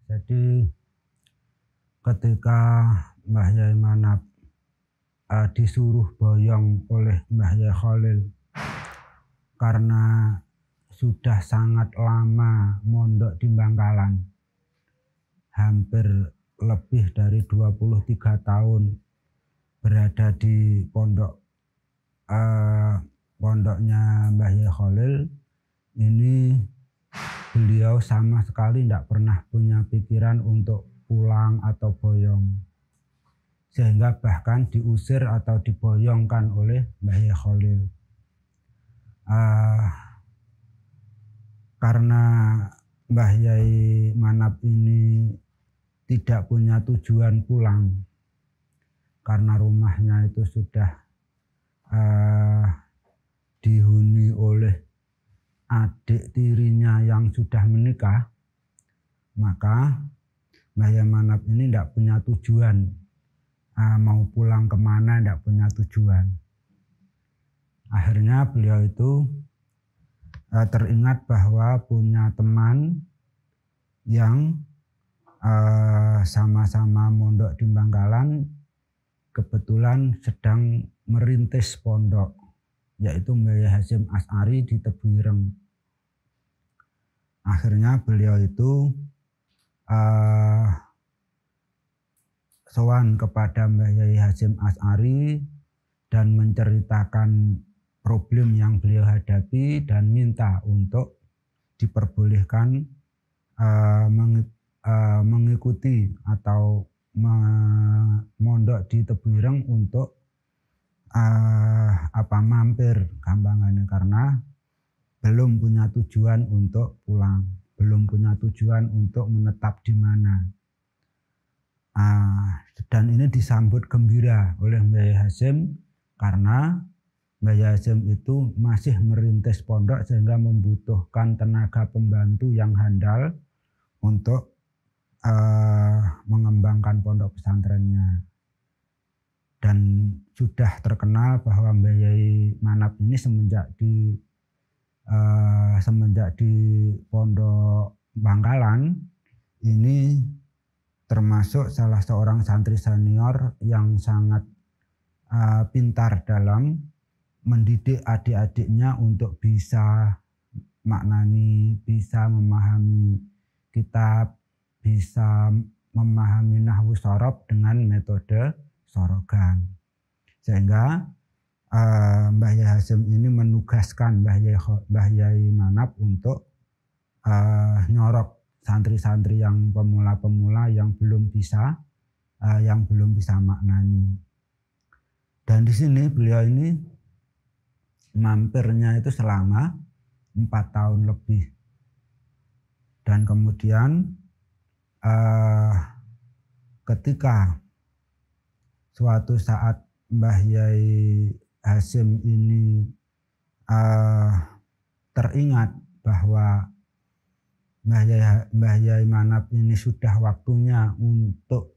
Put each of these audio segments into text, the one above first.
Jadi ketika Mbah Yai Manap disuruh boyong oleh Mbah Yai Khalil karena sudah sangat lama mondok di Bangkalan, hampir lebih dari 23 tahun berada di pondoknya Mbah Yai Khalil ini. Beliau sama sekali tidak pernah punya pikiran untuk pulang atau boyong, sehingga bahkan diusir atau diboyongkan oleh Mbah Yai Khalil. Karena Mbah Yai Manap ini tidak punya tujuan pulang, karena rumahnya itu sudah dihuni oleh adik tirinya yang sudah menikah, maka Mbah Yai Manap ini tidak punya tujuan, mau pulang kemana tidak punya tujuan. Akhirnya beliau itu teringat bahwa punya teman yang sama-sama mondok di Bangkalan, kebetulan sedang merintis pondok, yaitu Mbah Yai Hasyim Asy'ari di Tebuireng. Akhirnya beliau itu sowan kepada Mbah Yai Hasyim Asy'ari dan menceritakan problem yang beliau hadapi dan minta untuk diperbolehkan mengikuti atau mondok di Tebuireng untuk mampir gampangannya, karena belum punya tujuan untuk pulang, belum punya tujuan untuk menetap di mana. Dan ini disambut gembira oleh Mbah Yai Hasyim karena Mbah Yai Hasyim itu masih merintis pondok sehingga membutuhkan tenaga pembantu yang handal untuk mengembangkan pondok pesantrennya. Dan sudah terkenal bahwa Mbah Yai Manap ini semenjak di pondok Bangkalan ini termasuk salah seorang santri senior yang sangat pintar dalam mendidik adik-adiknya untuk bisa maknani, bisa memahami kitab, bisa memahami nahwu shorob dengan metode sorogan. Sehingga Mbah Yai Hasyim ini menugaskan Mbah Yai Manap untuk nyorok santri-santri yang pemula-pemula yang belum bisa maknani. Dan di sini beliau ini mampirnya itu selama 4 tahun lebih. Dan kemudian ketika suatu saat Mbah Yai Hasyim ini teringat bahwa Mbah Yai Manap ini sudah waktunya untuk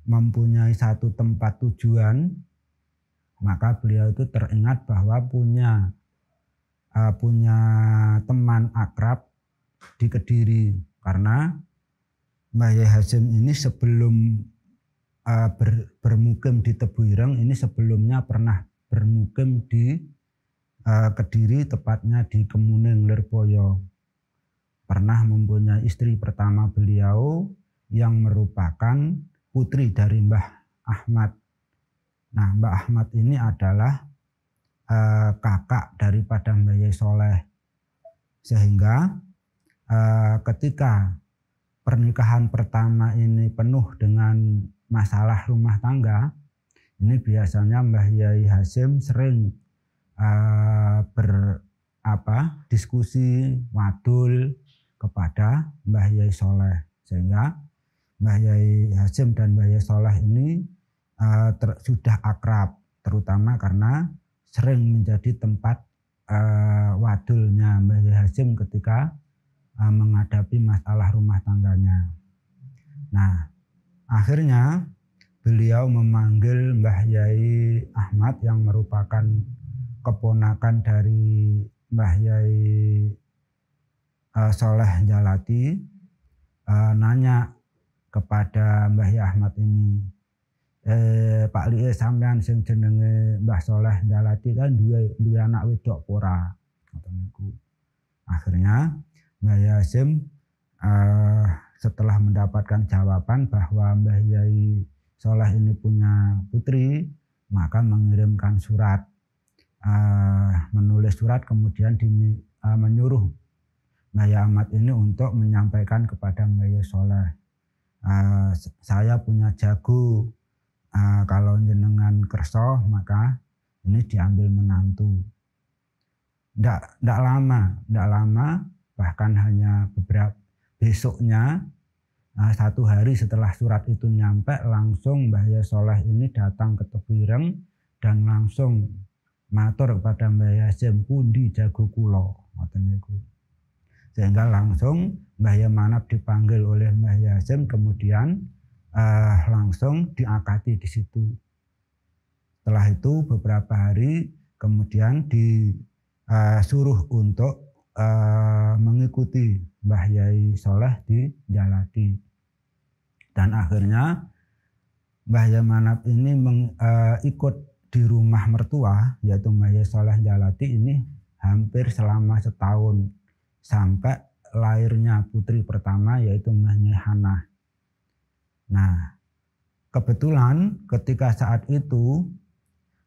mempunyai satu tempat tujuan, maka beliau itu teringat bahwa punya teman akrab di Kediri, karena Mbah Yai Hasyim ini sebelum bermukim di Tebuireng ini sebelumnya pernah bermukim di Kediri, tepatnya di Kemuning Lirboyo. Pernah mempunyai istri pertama beliau yang merupakan putri dari Mbah Ahmad. Nah, Mbah Ahmad ini adalah kakak daripada Mbah Yai Soleh. Sehingga ketika pernikahan pertama ini penuh dengan masalah rumah tangga, ini biasanya Mbah Yai Hasyim sering diskusi wadul kepada Mbah Yai Soleh, sehingga Mbah Yai Hasyim dan Mbah Yai Soleh ini sudah akrab, terutama karena sering menjadi tempat wadulnya Mbah Yai Hasyim ketika menghadapi masalah rumah tangganya. Nah, akhirnya beliau memanggil Mbah Yai Ahmad yang merupakan keponakan dari Mbah Yai Soleh Jalati nanya kepada Mbah Yai Ahmad ini, Pak Liye sampean sing jenenge Mbah Soleh Jalati kan duwe anak wedok ora? Ngoten niku. Akhirnya Mbah Yai Hasyim setelah mendapatkan jawaban bahwa Mbah Yai Soleh ini punya putri, maka mengirimkan surat, menulis surat, kemudian menyuruh Mbah Yai Ahmad ini untuk menyampaikan kepada Mbah Yai Soleh, saya punya jago, kalau jenengan kerso maka ini diambil menantu. Ndak lama, bahkan hanya beberapa besoknya, 1 hari setelah surat itu nyampe, langsung Mbah Yai Soleh ini datang ke Tebireng dan langsung matur kepada Mbah Yai Hasyim, pundi jago kula, ngoten niku. Sehingga langsung Mbah Yai Manap dipanggil oleh Mbah Yai Hasyim, kemudian langsung diakati di situ. Setelah itu beberapa hari kemudian disuruh untuk mengikuti Mbah Yai Soleh di Jalati. Dan akhirnya Mbah Yai Manap ini ikut di rumah mertua, yaitu Mbah Yai Soleh Jalati ini hampir selama setahun, sampai lahirnya putri pertama yaitu Mbah Nyai Hanah. Nah, kebetulan ketika saat itu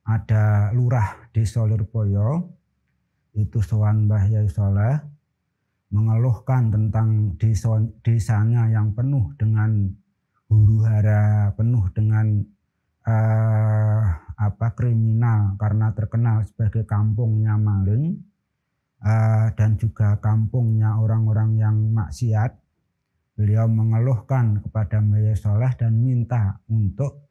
ada lurah Desa Lirboyo itu sowan Mbah Yai Soleh mengeluhkan tentang desanya yang penuh dengan huru-hara, penuh dengan kriminal karena terkenal sebagai kampungnya maling, dan juga kampungnya orang-orang yang maksiat. Beliau mengeluhkan kepada Mbah Yai Soleh dan minta untuk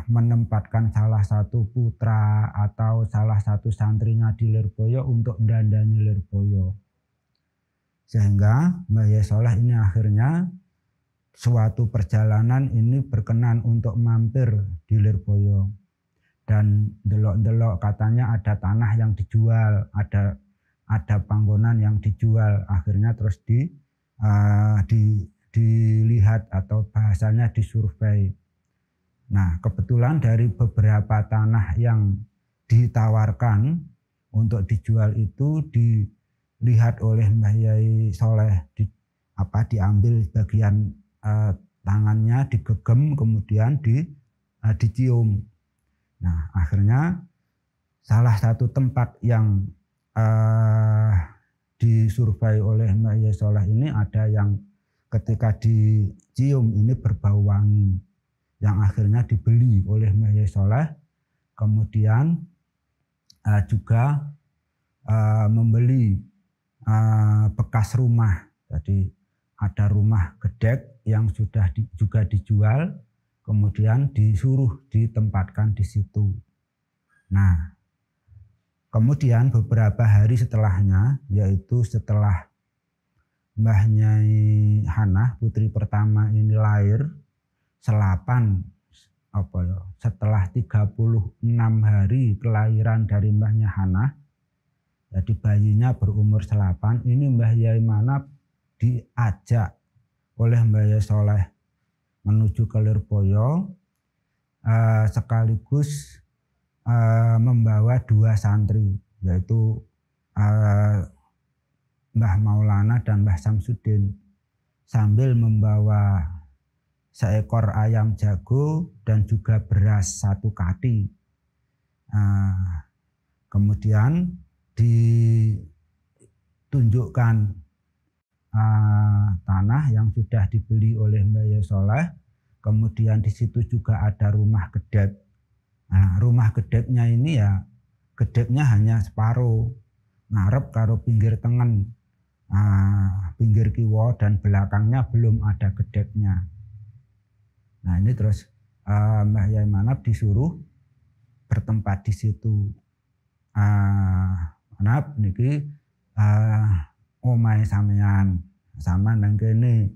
menempatkan salah satu putra atau salah satu santrinya di Lirboyo untuk dandani Lirboyo. Sehingga Mbah Yai Soleh ini akhirnya suatu perjalanan ini berkenan untuk mampir di Lirboyo. Dan delok-delok katanya ada tanah yang dijual, ada panggonan yang dijual. Akhirnya terus dilihat atau bahasanya disurvei. Nah, kebetulan dari beberapa tanah yang ditawarkan untuk dijual itu dilihat oleh Mbah Yai Soleh, diambil bagian tangannya, digegem, kemudian dicium. Nah, akhirnya salah satu tempat yang disurvei oleh Mbah Yai Soleh ini ada yang ketika dicium ini berbau wangi, yang akhirnya dibeli oleh Mbah Yai Soleh. Kemudian juga membeli bekas rumah. Jadi ada rumah gedek yang sudah juga dijual, kemudian disuruh ditempatkan di situ. Nah, kemudian beberapa hari setelahnya, yaitu setelah Mbah Nyai Hanah putri pertama ini lahir, setelah 36 hari kelahiran dari Mbah Nyai Hanah, jadi bayinya berumur 8, ini Mbah Yai Manap diajak oleh Mbah Yai Soleh menuju ke Lirboyo, sekaligus membawa 2 santri, yaitu Mbah Maulana dan Mbah Samsudin, sambil membawa seekor ayam jago dan juga beras 1 kati. Kemudian ditunjukkan tanah yang sudah dibeli oleh Mbah Yai Soleh. Kemudian di situ juga ada rumah gedek. Nah, rumah gedeknya ini ya gedeknya hanya separuh, ngarep karo pinggir tengen, pinggir kiwa, dan belakangnya belum ada gedeknya. Nah, ini terus Mbah Yai Manap disuruh bertempat di situ. Manap niki omahe sampeyan sama nang kene.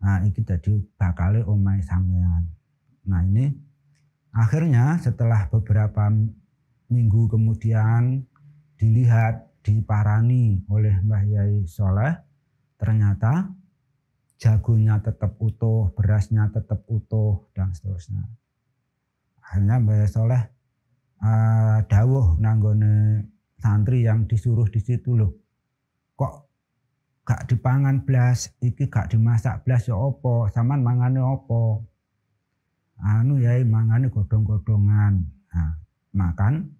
Iki dadi bakale omahe sampeyan. Nah, ini akhirnya setelah beberapa minggu kemudian dilihat diparani oleh Mbah Yai Soleh, ternyata jagonya tetap utuh, berasnya tetap utuh, dan seterusnya. Akhirnya Mbah Yai Soleh dawuh nanggone santri yang disuruh di situ, loh, kok gak dipangan blas, iki gak dimasak blas ya apa, sampean mangane apa? Anu Yai, mangane godhong-godhongan. Nah, makan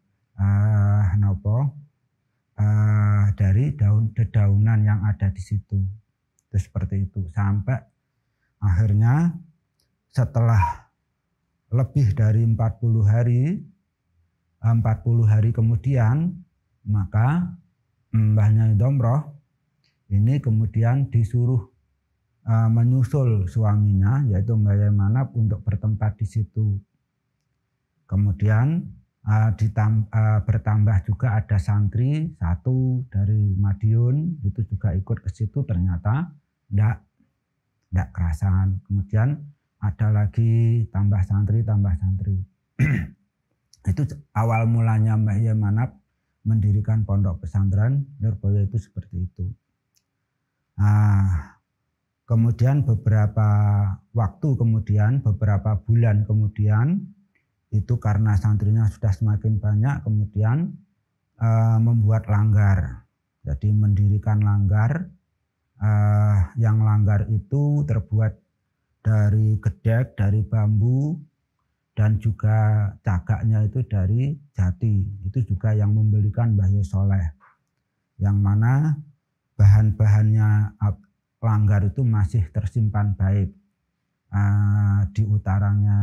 dari dedaunan yang ada di situ. Itu seperti itu sampai akhirnya setelah lebih dari 40 hari kemudian, maka Mbah Nyai Domroh ini kemudian disuruh menyusul suaminya, yaitu Mbah Yai Manap, untuk bertempat di situ. Kemudian bertambah juga ada santri satu dari Madiun, itu juga ikut ke situ, ternyata ndak kerasan. Kemudian ada lagi tambah santri. Itu awal mulanya Mbah Yai Manap mendirikan pondok pesantren Lirboyo itu seperti itu. Kemudian beberapa bulan kemudian, itu karena santrinya sudah semakin banyak, kemudian membuat langgar. Jadi mendirikan langgar, yang langgar itu terbuat dari gedek, dari bambu, dan juga cagaknya itu dari jati. Itu juga yang membelikan Mbah Yai Soleh, yang mana bahan-bahannya langgar itu masih tersimpan baik di utaranya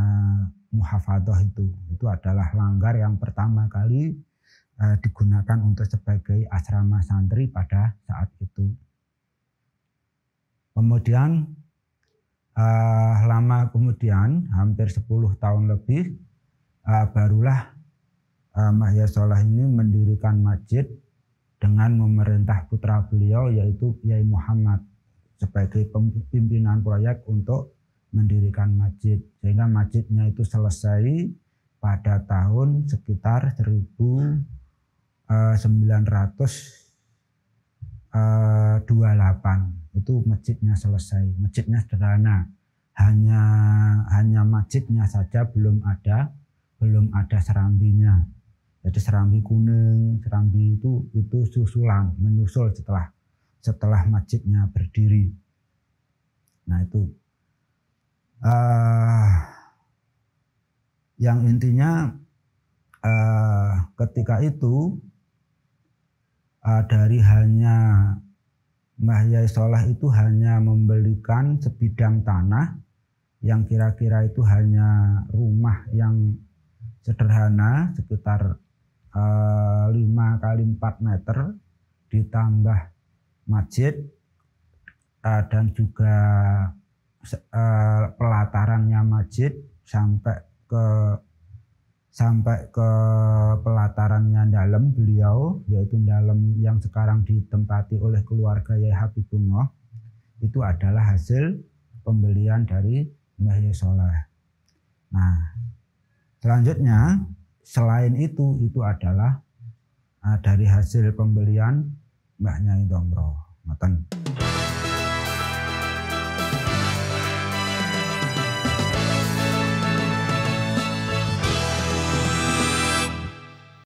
Muhafadzah. Itu adalah langgar yang pertama kali digunakan untuk sebagai asrama santri pada saat itu. Kemudian lama kemudian, hampir 10 tahun lebih, barulah Mbah Yai Soleh ini mendirikan masjid dengan memerintah putra beliau, yaitu Yai Muhammad, sebagai pimpinan proyek untuk mendirikan masjid. Sehingga masjidnya itu selesai pada tahun sekitar 1928. Itu masjidnya selesai. Masjidnya sederhana, hanya masjidnya saja belum ada serambinya. Jadi serambi kuning, serambi itu susulan, menyusul setelah masjidnya berdiri. Nah itu yang intinya ketika itu dari hanya Mbah Yai Soleh itu hanya membelikan sebidang tanah yang kira-kira itu hanya rumah yang sederhana sekitar 5 kali 4 meter, ditambah masjid dan juga pelatarannya masjid sampai ke pelatarannya dalam beliau, yaitu dalam yang sekarang ditempati oleh keluarga Yai Habibullah. Itu adalah hasil pembelian dari Mbah Yai Soleh. Nah, selanjutnya selain itu adalah dari hasil pembelian Mbah Nyai Domroh.